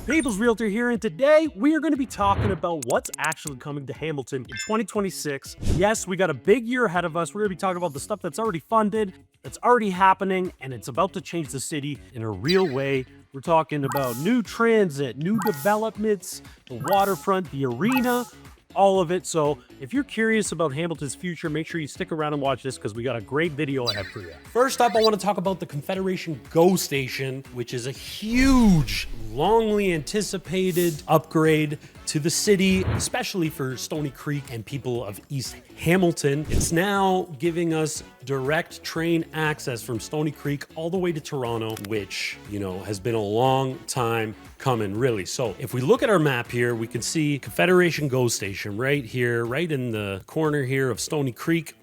People's Realtor here, and today we are going to be talking about what's actually coming to Hamilton in 2026. Yes, we got a big year ahead of us. We're going to be talking about the stuff that's already funded, that's already happening, and it's about to change the city in a real way. We're talking about new transit, new developments, the waterfront, the arena, all of it. So if you're curious about Hamilton's future, make sure you stick around and watch this because we got a great video ahead for you. First up, I want to talk about the Confederation GO Station, which is a huge, longly anticipated upgrade to the city, especially for Stoney Creek and people of East Hamilton. It's now giving us direct train access from Stoney Creek all the way to Toronto, which, has been a long time coming, really. So if we look at our map here, we can see Confederation GO Station right here, right in the corner here of Stoney Creek.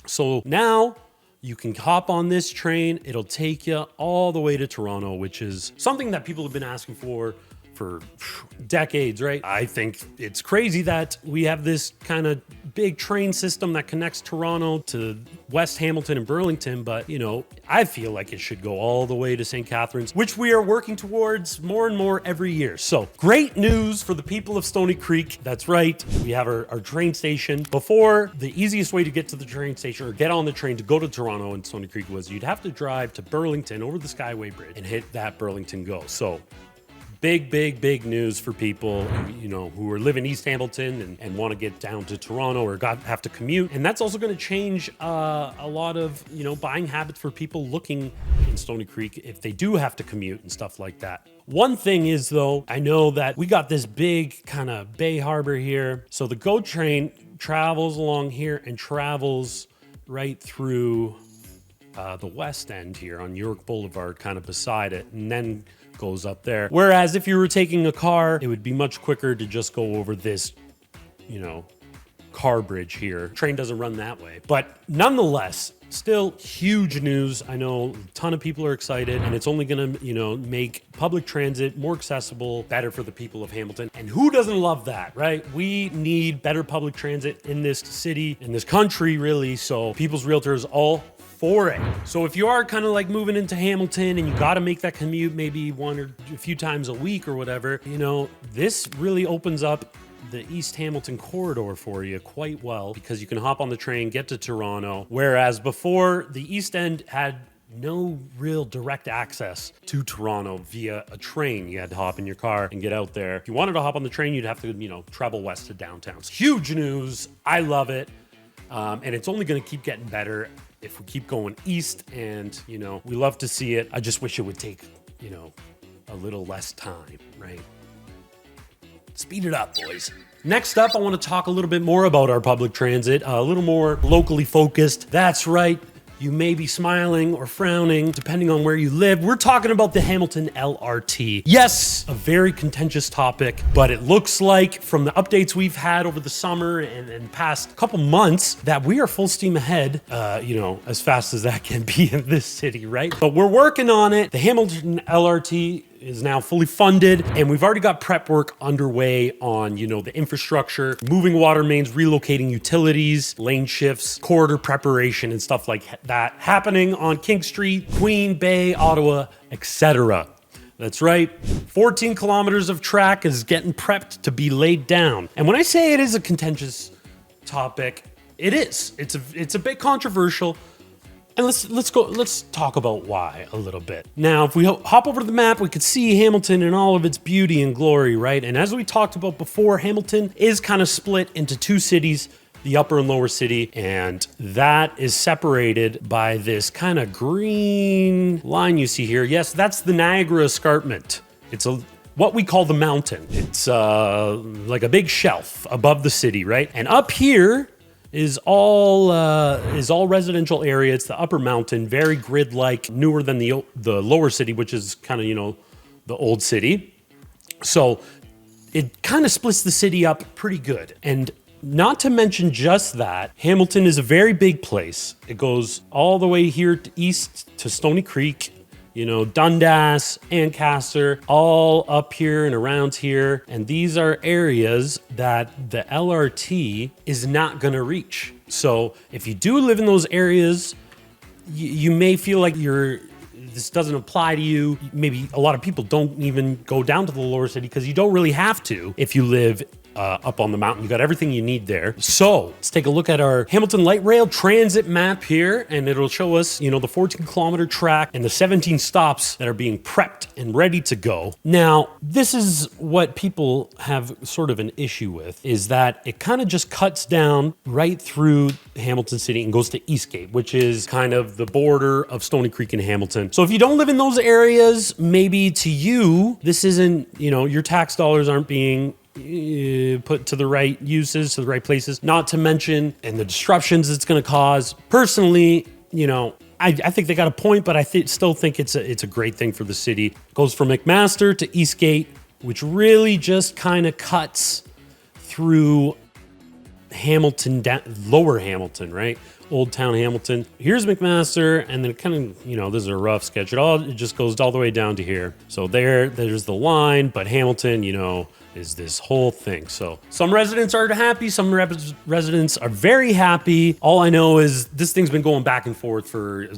So now you can hop on this train. It'll take you all the way to Toronto, which is something that people have been asking for decades, right? I think it's crazy that we have this kind of big train system that connects Toronto to West Hamilton and Burlington, but I feel like it should go all the way to St. Catharines, which we are working towards more and more every year. So great news for the people of Stoney Creek. That's right. We have our train station. Before, the easiest way to get to the train station or get on the train to go to Toronto and Stoney Creek was you'd have to drive to Burlington over the Skyway Bridge and hit that Burlington GO. So big news for people, who are living East Hamilton and want to get down to Toronto or have to commute. And that's also going to change a lot of, buying habits for people looking in Stoney Creek if they do have to commute and stuff like that. One thing is, though, I know that we got this big kind of Bay Harbor here. So the GO train travels along here and travels right through the West End here on York Boulevard, kind of beside it, and then goes up there. Whereas if you were taking a car, it would be much quicker to just go over this, car bridge here. Train doesn't run that way. But nonetheless, still huge news. I know a ton of people are excited, and it's only gonna, make public transit more accessible, better for the people of Hamilton. And who doesn't love that, right? We need better public transit in this city, in this country, really. So People's Realtor is all for it. So if you are kind of like moving into Hamilton and you got to make that commute maybe one or a few times a week or whatever, this really opens up the East Hamilton corridor for you quite well, because you can hop on the train, get to Toronto. Whereas before, the East End had no real direct access to Toronto via a train. You had to hop in your car and get out there. If you wanted to hop on the train, you'd have to, travel west to downtown. It's huge news. I love it. And it's only going to keep getting better if we keep going east, and, we love to see it. I just wish it would take, a little less time, right? Speed it up, boys. Next up, I want to talk a little bit more about our public transit, a little more locally focused. That's right. You may be smiling or frowning, depending on where you live. We're talking about the Hamilton LRT. Yes, a very contentious topic, but it looks like from the updates we've had over the summer and past couple months that we are full steam ahead, as fast as that can be in this city, right? But we're working on it. The Hamilton LRT is now fully funded, and we've already got prep work underway on, the infrastructure, moving water mains, relocating utilities, lane shifts, corridor preparation, and stuff like that happening on King Street, Queen, Bay, Ottawa, etc. That's right. 14 kilometers of track is getting prepped to be laid down. And when I say it is a contentious topic, it is. It's a bit controversial. And let's talk about why a little bit. Now, if we hop over to the map, we could see Hamilton in all of its beauty and glory, right? And as we talked about before, Hamilton is kind of split into two cities, the upper and lower city, and that is separated by this kind of green line you see here. Yes, that's the Niagara Escarpment. It's what we call the mountain. It's like a big shelf above the city, right? And up here is all residential area. It's the upper mountain, very grid-like, newer than the lower city, which is kind of, the old city. So it kind of splits the city up pretty good. And not to mention just that, Hamilton is a very big place. It goes all the way here to east to Stoney Creek, Dundas, Ancaster, all up here and around here. And these are areas that the LRT is not going to reach. So if you do live in those areas, you may feel like you're this doesn't apply to you. Maybe a lot of people don't even go down to the lower city because you don't really have to if you live up on the mountain. You got everything you need there. So let's take a look at our Hamilton Light Rail transit map here, and it'll show us, the 14-kilometer track and the 17 stops that are being prepped and ready to go. Now, this is what people have sort of an issue with, is that it kind of just cuts down right through Hamilton City and goes to Eastgate, which is kind of the border of Stoney Creek and Hamilton. So if you don't live in those areas, maybe to you, this isn't, your tax dollars aren't being put to the right uses, to the right places, not to mention, and the disruptions it's going to cause. Personally, I think they got a point, but I still think it's a great thing for the city. It goes from McMaster to Eastgate, which really just kind of cuts through Hamilton, lower Hamilton, right? Old Town Hamilton. Here's McMaster, and then it kind of, this is a rough sketch. It just goes all the way down to here. So there's the line, but Hamilton, is this whole thing. So some residents are happy, some residents are very happy. All I know is this thing's been going back and forth for,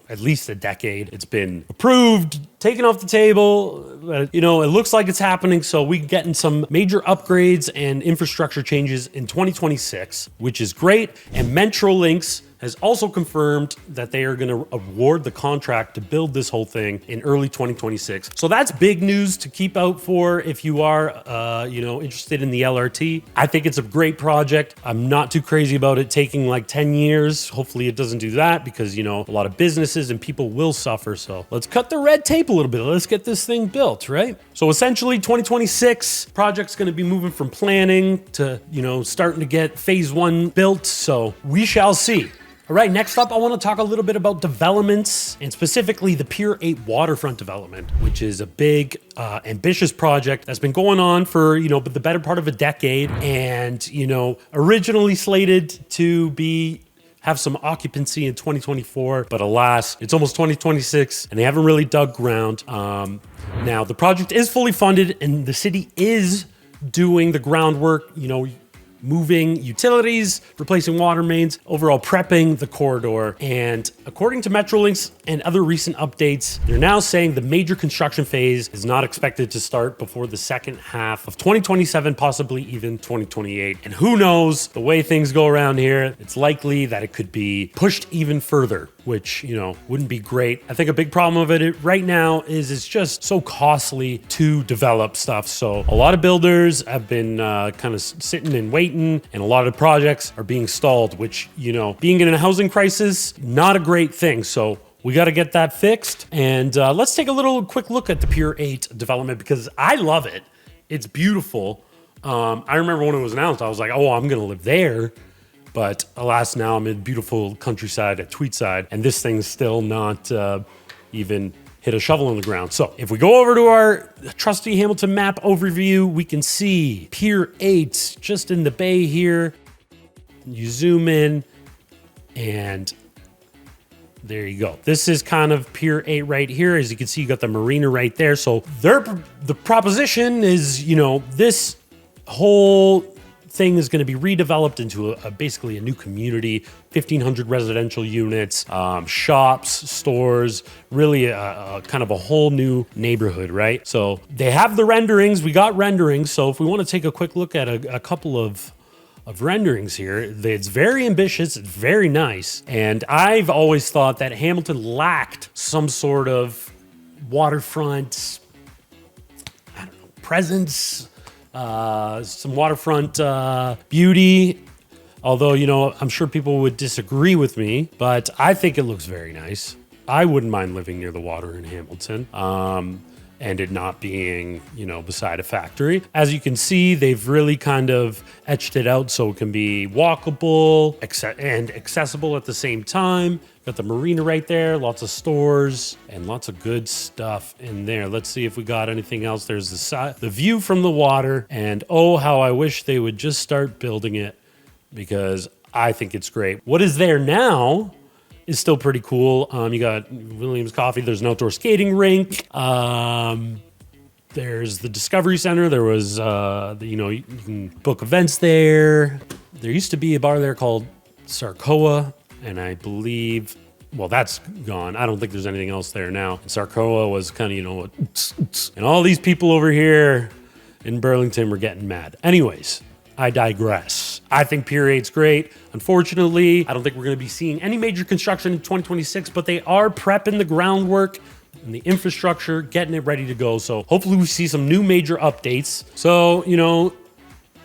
at least a decade. It's been approved, taken off the table. It looks like it's happening. So we're getting some major upgrades and infrastructure changes in 2026, which is great. And Metrolinx has also confirmed that they are going to award the contract to build this whole thing in early 2026. So that's big news to keep out for if you are, interested in the LRT. I think it's a great project. I'm not too crazy about it taking like 10 years. Hopefully it doesn't do that because, a lot of businesses and people will suffer. So let's cut the red tape a little bit. Let's get this thing built, right? So essentially 2026 project's going to be moving from planning to, starting to get phase 1 built. So we shall see. All right, next up, I want to talk a little bit about developments, and specifically the Pier 8 Waterfront development, which is a big, ambitious project that's been going on for, the better part of a decade, and, originally slated to have some occupancy in 2024, but alas, it's almost 2026, and they haven't really dug ground. Now, the project is fully funded, and the city is doing the groundwork, moving utilities, replacing water mains, overall prepping the corridor. And according to Metrolinx and other recent updates, they're now saying the major construction phase is not expected to start before the second half of 2027, possibly even 2028. And who knows, the way things go around here, it's likely that it could be pushed even further, which, wouldn't be great. I think a big problem of it right now is it's just so costly to develop stuff. So a lot of builders have been kind of sitting and waiting, and a lot of projects are being stalled, which, being in a housing crisis, not a great thing. So we got to get that fixed. And let's take a quick look at the Pier 8 development because I love it. It's beautiful. I remember when it was announced, I was like, oh, I'm going to live there. But alas, now I'm in beautiful countryside at Tweedside, and this thing's still not even hit a shovel in the ground. So if we go over to our trusty Hamilton map overview, we can see Pier 8 just in the bay here. You zoom in, and there you go. This is kind of Pier 8 right here. As you can see, you got the marina right there. So the proposition is, this whole thing is going to be redeveloped into basically a new community, 1,500 residential units, shops, stores, really kind of a whole new neighborhood, right? So they have the renderings. We got renderings. So if we want to take a quick look at a couple of renderings here, it's very ambitious, it's very nice. And I've always thought that Hamilton lacked some sort of waterfront, presence, some waterfront beauty. Although, I'm sure people would disagree with me, but I think it looks very nice. I wouldn't mind living near the water in Hamilton. And it not being, beside a factory. As you can see, they've really kind of etched it out so it can be walkable and accessible at the same time. Got the marina right there, lots of stores, and lots of good stuff in there. Let's see if we got anything else. There's the view from the water, and oh, how I wish they would just start building it because I think it's great. What is there now is still pretty cool. You got Williams Coffee. There's an outdoor skating rink. There's the Discovery Center. There was, you can book events there. There used to be a bar there called Sarcoa, and I believe well, that's gone. I don't think there's anything else there now. And Sarcoa was kind of, and all these people over here in Burlington were getting mad. Anyways, I digress. I think Pier 8's great. Unfortunately, I don't think we're going to be seeing any major construction in 2026, but they are prepping the groundwork and the infrastructure, getting it ready to go. So hopefully we see some new major updates. So,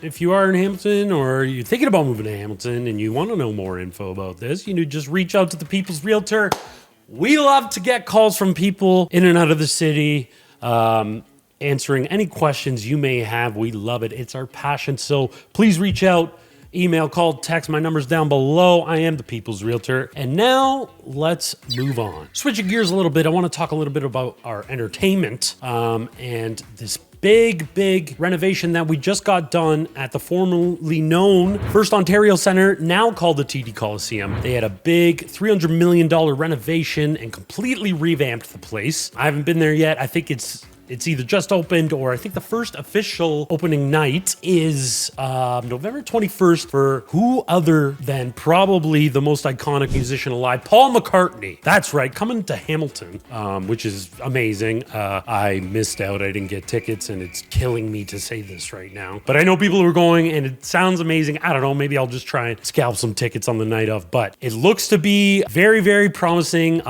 if you are in Hamilton or you're thinking about moving to Hamilton and you want to know more info about this, just reach out to the People's Realtor. We love to get calls from people in and out of the city, answering any questions you may have. We love it. It's our passion. So please reach out, email, call, text. My number's down below. I am the People's Realtor. And now let's move on. Switching gears a little bit, I want to talk a little bit about our entertainment and this big renovation that we just got done at the formerly known First Ontario Centre, now called the TD Coliseum. They had a big $300 million renovation and completely revamped the place. I haven't been there yet. I think it's either just opened or I think the first official opening night is November 21st for who other than probably the most iconic musician alive, Paul McCartney. That's right, coming to Hamilton, which is amazing. I missed out. I didn't get tickets and it's killing me to say this right now. But I know people who are going and it sounds amazing. I don't know, maybe I'll just try and scalp some tickets on the night of. But it looks to be very promising.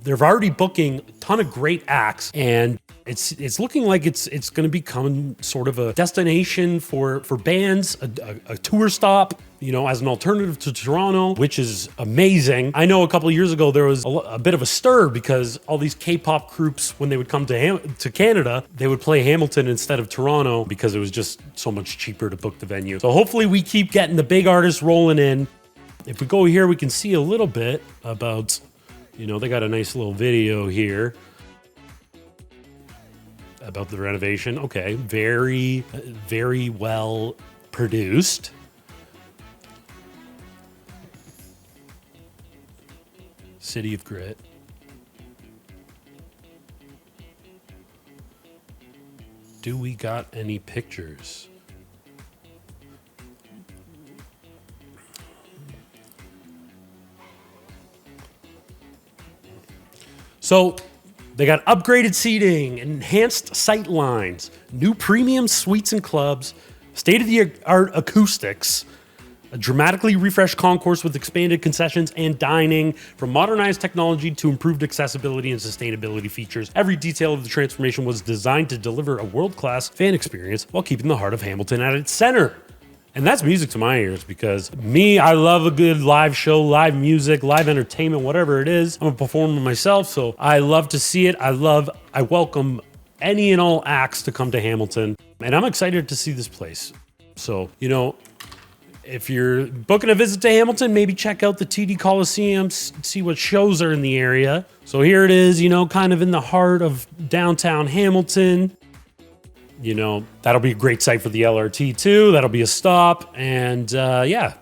They're already booking a ton of great acts and it's looking like it's going to become sort of a destination for bands, a tour stop, as an alternative to Toronto, which is amazing. I know a couple of years ago there was a bit of a stir because all these K-pop groups, when they would come to Canada, they would play Hamilton instead of Toronto because it was just so much cheaper to book the venue. So hopefully we keep getting the big artists rolling in. If we go here, we can see a little bit about, they got a nice little video here about the renovation. Okay, very well produced. City of Grit. Do we got any pictures? So they got upgraded seating, enhanced sight lines, new premium suites and clubs, state-of-the-art acoustics, a dramatically refreshed concourse with expanded concessions and dining, from modernized technology to improved accessibility and sustainability features. Every detail of the transformation was designed to deliver a world-class fan experience while keeping the heart of Hamilton at its center. And that's music to my ears because I love a good live show, live music, live entertainment, whatever it is. I'm a performer myself, so I love to see it. I welcome any and all acts to come to Hamilton, and I'm excited to see this place. So, if you're booking a visit to Hamilton, maybe check out the TD Coliseum, see what shows are in the area. So here it is, kind of in the heart of downtown Hamilton. That'll be a great site for the LRT too. That'll be a stop. And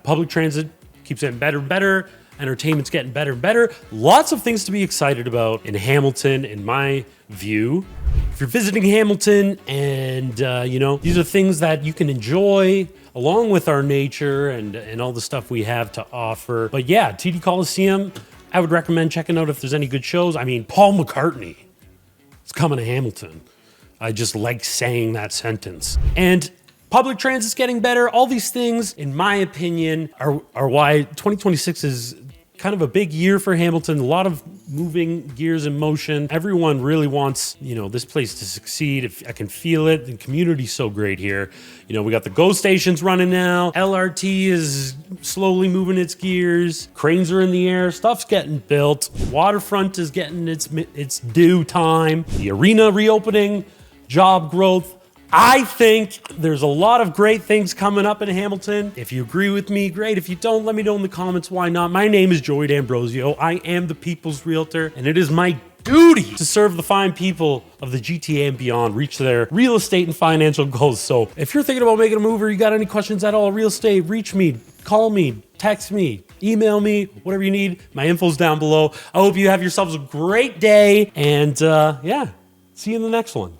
public transit keeps getting better and better. Entertainment's getting better and better. Lots of things to be excited about in Hamilton, in my view. If you're visiting Hamilton and, these are things that you can enjoy along with our nature and all the stuff we have to offer. But yeah, TD Coliseum, I would recommend checking out if there's any good shows. I mean, Paul McCartney is coming to Hamilton. I just like saying that sentence. And public transit's getting better. All these things, in my opinion, are why 2026 is kind of a big year for Hamilton. A lot of moving gears in motion. Everyone really wants, this place to succeed. If I can feel it, the community's so great here. We got the GO stations running now. LRT is slowly moving its gears. Cranes are in the air. Stuff's getting built. Waterfront is getting its due time. The arena reopening. Job growth. I think there's a lot of great things coming up in Hamilton. If you agree with me, great. If you don't, let me know in the comments why not. My name is Joey D'Ambrosio. I am the People's Realtor, and it is my duty to serve the fine people of the GTA and beyond reach their real estate and financial goals. So if you're thinking about making a move or you got any questions at all, real estate, reach me, call me, text me, email me, whatever you need. My info's down below. I hope you have yourselves a great day, and see you in the next one.